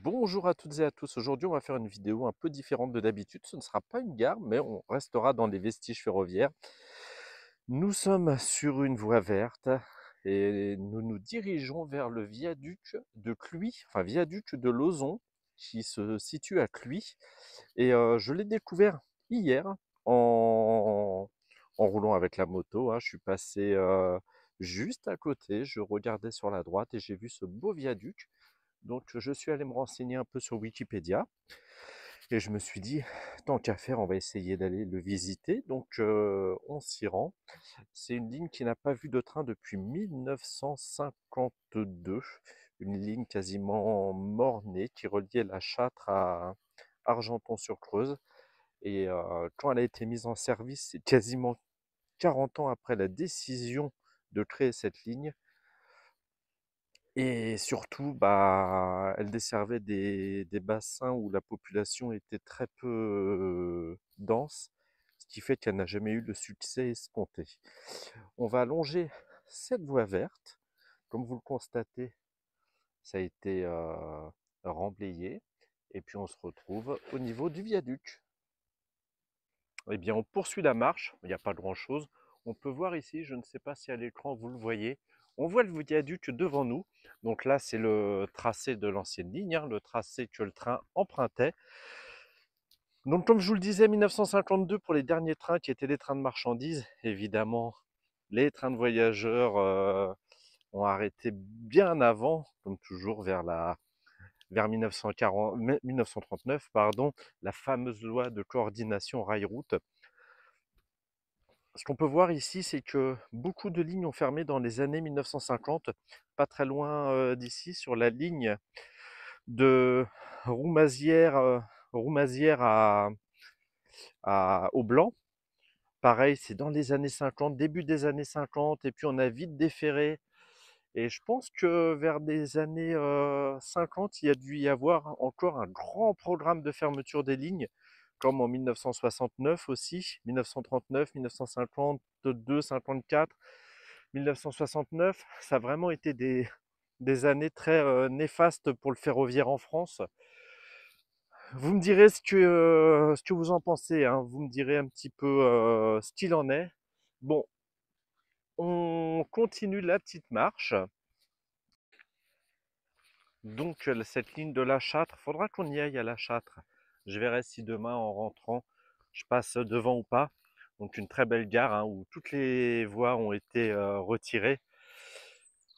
Bonjour à toutes et à tous. Aujourd'hui, on va faire une vidéo un peu différente de d'habitude. Ce ne sera pas une gare, mais on restera dans les vestiges ferroviaires. Nous sommes sur une voie verte et nous nous dirigeons vers le viaduc de Cluis, enfin viaduc de Lauzon, qui se situe à Cluis. Et je l'ai découvert hier en, en roulant avec la moto, hein. Je suis passé juste à côté, je regardais sur la droite et j'ai vu ce beau viaduc. Donc je suis allé me renseigner un peu sur Wikipédia et je me suis dit, tant qu'à faire, on va essayer d'aller le visiter. Donc on s'y rend. C'est une ligne qui n'a pas vu de train depuis 1952, une ligne quasiment mort-née qui reliait la Châtre à Argenton-sur-Creuse. Et quand elle a été mise en service, c'est quasiment 40 ans après la décision de créer cette ligne. Et surtout, bah, elle desservait des bassins où la population était très peu dense, ce qui fait qu'elle n'a jamais eu le succès escompté. On va allonger cette voie verte. Comme vous le constatez, ça a été remblayé. Et puis on se retrouve au niveau du viaduc. Eh bien, on poursuit la marche. Il n'y a pas grand-chose. On peut voir ici, je ne sais pas si à l'écran vous le voyez, on voit le viaduc devant nous. Donc là, c'est le tracé de l'ancienne ligne, hein, le tracé que le train empruntait. Donc comme je vous le disais, 1952 pour les derniers trains qui étaient les trains de marchandises. Évidemment, les trains de voyageurs ont arrêté bien avant, comme toujours vers 1939, pardon, la fameuse loi de coordination rail-route. Ce qu'on peut voir ici, c'est que beaucoup de lignes ont fermé dans les années 1950, pas très loin d'ici, sur la ligne de Roumazières, Roumazières au Blanc. Pareil, c'est dans les années 50, début des années 50, et puis on a vite déféré. Et je pense que vers des années 50, il y a dû y avoir encore un grand programme de fermeture des lignes, comme en 1969 aussi, 1939, 1952, 54, 1969. Ça a vraiment été des années très néfastes pour le ferroviaire en France. Vous me direz ce que vous en pensez, hein. Vous me direz un petit peu ce qu'il en est. Bon, on continue la petite marche. Donc cette ligne de la Châtre, faudra qu'on y aille à la Châtre. Je verrai si demain en rentrant, je passe devant ou pas. Donc une très belle gare, hein, où toutes les voies ont été retirées,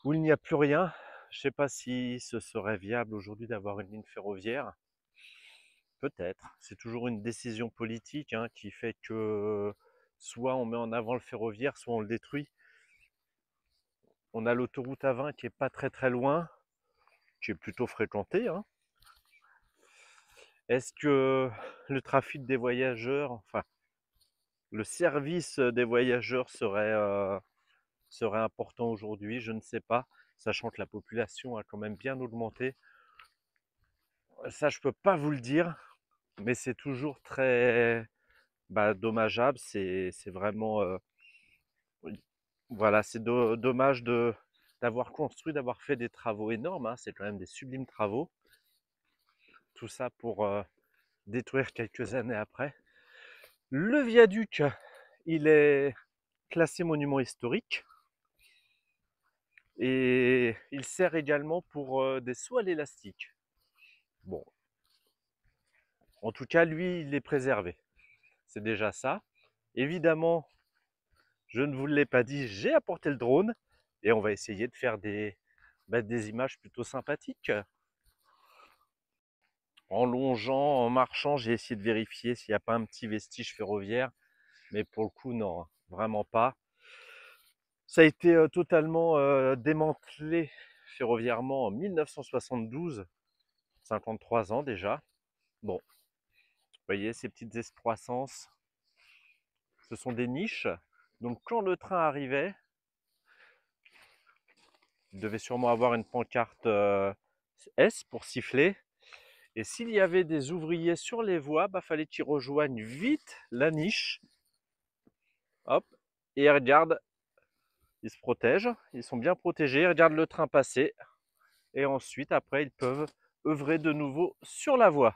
où il n'y a plus rien. Je ne sais pas si ce serait viable aujourd'hui d'avoir une ligne ferroviaire. Peut-être. C'est toujours une décision politique, hein, qui fait que soit on met en avant le ferroviaire, soit on le détruit. On a l'autoroute A20 qui est pas très très loin, qui est plutôt fréquentée, hein. Est-ce que le trafic des voyageurs, enfin le service des voyageurs serait important aujourd'hui? Je ne sais pas, sachant que la population a quand même bien augmenté. Ça, je peux pas vous le dire, mais c'est toujours très dommageable. C'est vraiment voilà, c'est dommage d'avoir construit, d'avoir fait des travaux énormes, hein. C'est quand même des sublimes travaux. Tout ça pour détruire quelques années après. Le viaduc, il est classé monument historique et il sert également pour des sauts à l'élastique. Bon, en tout cas, lui, il est préservé. C'est déjà ça. Évidemment, je ne vous l'ai pas dit, j'ai apporté le drone et on va essayer de faire des images plutôt sympathiques. En longeant, en marchant, j'ai essayé de vérifier s'il n'y a pas un petit vestige ferroviaire, mais pour le coup, non, hein, vraiment pas. Ça a été totalement démantelé ferroviairement en 1972, 53 ans déjà. Bon, vous voyez ces petites excroissances, ce sont des niches. Donc quand le train arrivait, il devait sûrement avoir une pancarte S pour siffler. Et s'il y avait des ouvriers sur les voies, fallait qu'ils rejoignent vite la niche. Hop, et ils regardent, ils se protègent, ils sont bien protégés, ils regardent le train passer. Et ensuite, après, ils peuvent œuvrer de nouveau sur la voie.